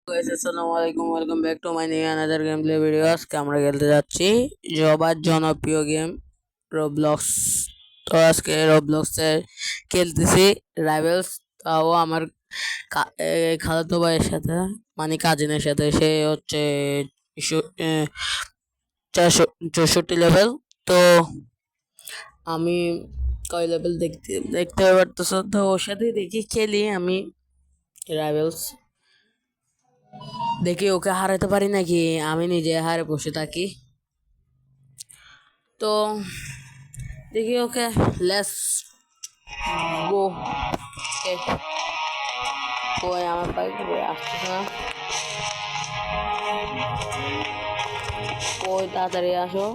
guys, আসসালামু আলাইকুম, welcome back to my new another game play video. আজকে আমরা খেলতে যাচ্ছি সবার জনপ্রিয় গেম রবলক্স। তো আজকে রবলক্সে খেলতেছি রাইভেলস, তাও আমার খালাতো ভাইয়ের সাথে, মানে কাজিনের সাথে। সে হচ্ছে 64 লেভেল। তো আমি কয় লেভেল দেখতে দেখতে পারতেছ, তো ওর সাথে দেখি খেলি আমি রাইভেলস। দেখি ওকে হারাতে পারি নাকি আমি নিজে হারে বসে থাকি। তো দেখি ওকে, লেটস গো। ওই আমার বাইক আসছে না, ওই তাড়াতাড়ি আসো।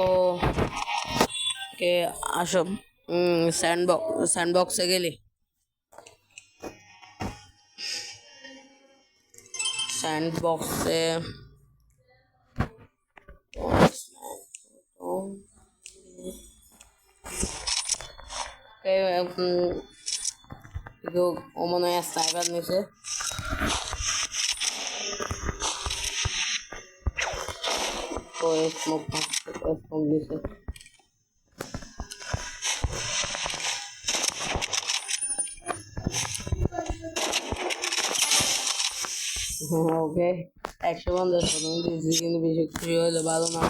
ও কে আসো, স্যান্ডবক্সে গেলি? স্যান্ডবক্সে ও মনে হয় স্নাইপার নিছে। ও স্মোক দিছে। ওকে 150 দিয়েছি, কিন্তু বেশি খুশি হলে ভালো না।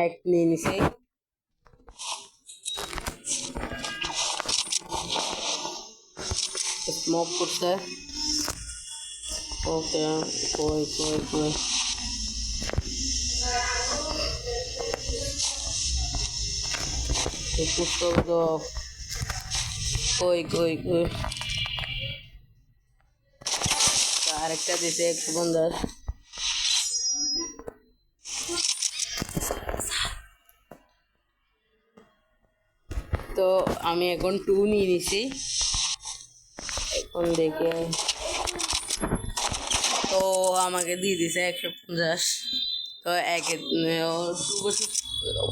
এক নিয়ে নিছি। স্মোক করছে। ওকে কই কই কই পুস্তক তো কই কই কই আরেকটা দিছে 150। তো আমি এখন 2 নিয়ে নিছি। এখন দেখে তো আমাকে দিয়ে দিছে 150। তো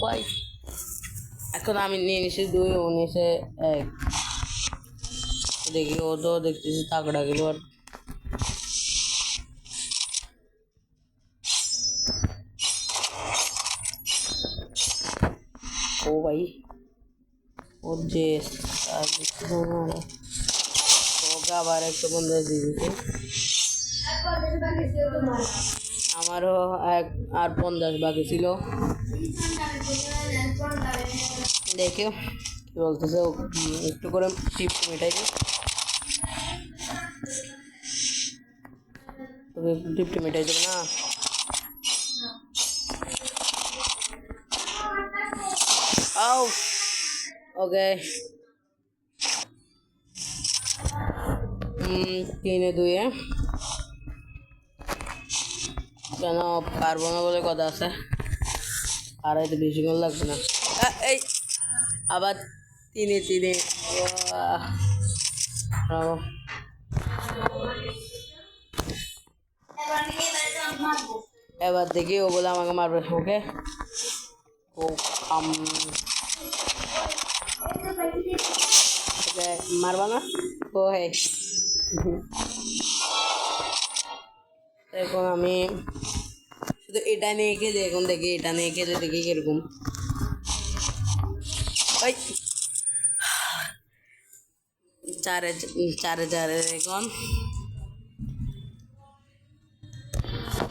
ভাই এখন আমি নিয়ে নিছি 2, ও নিছে 1। দেখি ও তো দেখতেছি তাগড়া গেল। ও ভাই ওর যে ওকে আবার 150 দিয়ে দিতে। আমারও আর 50 বাকি ছিল। দেখো কি বলতেছে, একটু করে টিপস মেটাই দিই। টিপটি মেটাই দেবে না? আও ওকে 3-2। কেন পারবো না বলে কথা আছে, আর এতে বেশিক্ষণ লাগবে না। এই আবার 3-3। এবার দেখি ও বলে আমাকে মারবে। ওকে ও মারবা না? ও হ্যাঁ। এখন আমি শুধু এটা নিয়ে খেলে, এখন দেখি এটা নিয়ে খেলে দেখি কিরকম। ওই 4-4 এখন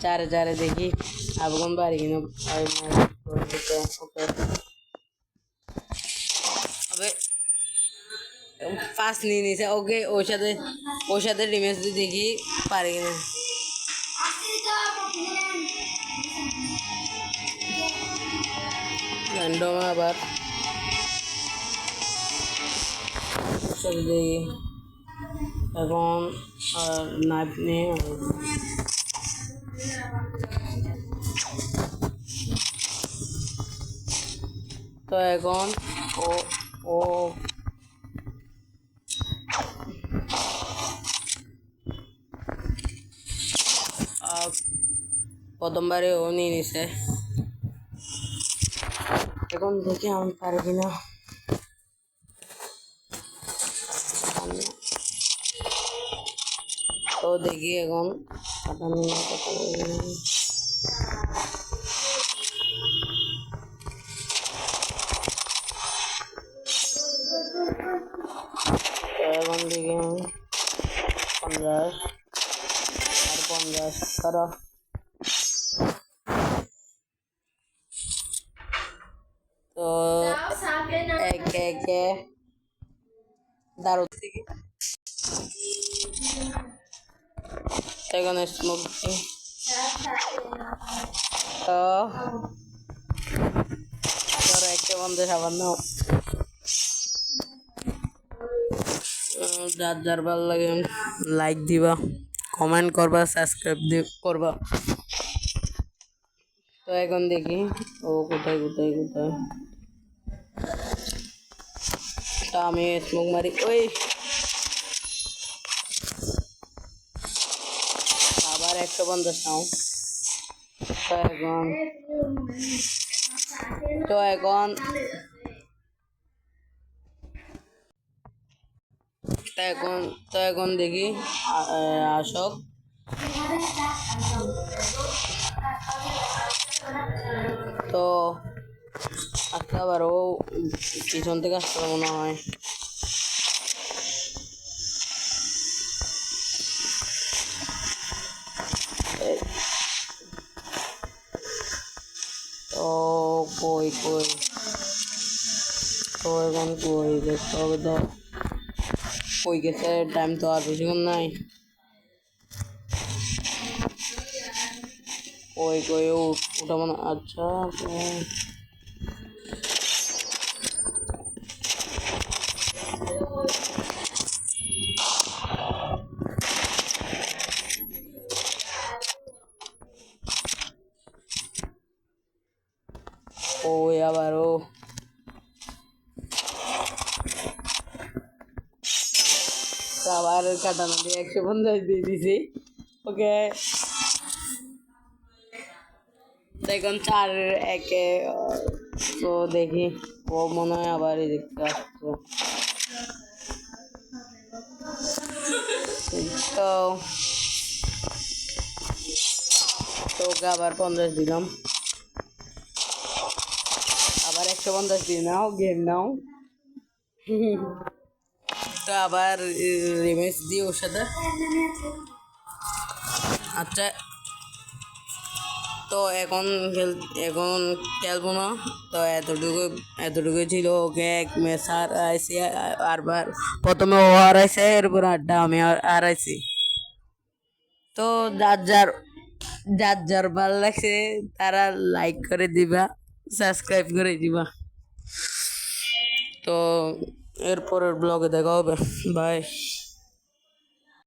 4 দেখি আবগন পারি কিনা। হবে 5 নিয়ে নিছে। ওকে ওর সাথে রিমেজ দেখি পারি কিনা। র্যান্ডম আবার দেখি এখন নাইফ নিয়ে। তো এখন ও ও প্রথমবারে ও নিয়ে নিছে। এখন দেখি আমি পারি কিনা। তো দেখি এখন এখন দেখি 50 আর 50 করো। তো একে একে দারুণ থেকে এখন স্মোক তো ধরো একটা বন্ধ সাবান নাও। যার যার ভালো লাগে লাইক দিবা, কমেন্ট করবা, সাবস্ক্রাইব করবা। তো এখন দেখি ও কোথায় কোথায় কোথায়। তা আমি স্মোক মারি। ওই আবার 150 নাও। তো এখন তো এখন দেখি আসক। তো আজকে আবার ও পিছন থেকে আসতে মনে হয়। তো কই কই তো এখন কই দেখতে হবে তো কই গেছে। টাইম তো আর বেশিক্ষণ নাই। কই কই ওটা মনে আচ্ছা। ওই আবারও আবার কাটানো দিয়ে 150 দিয়ে দিছি ওকে। দেখুন 4 একে। তো দেখি ও মনে হয় আবার দেখতে আসছে। তো ওকে আবার 50 দিলাম। আবার 150 দিয়ে নাও, গেম নাও। তো আবার রিমেজ দিই ওর সাথে। আচ্ছা তো এখন খেলবো না। তো এতটুকু ছিল। ওকে এক ম্যাচ হারাইছি। আরবার প্রথমে ও হারাইছে, এরপর আড্ডা আমি হারাইছি। তো যার যার ভালো লাগছে তারা লাইক করে দিবা, সাবস্ক্রাইব করে দিবা। তো এরপরের ব্লগে দেখা হবে। বাই।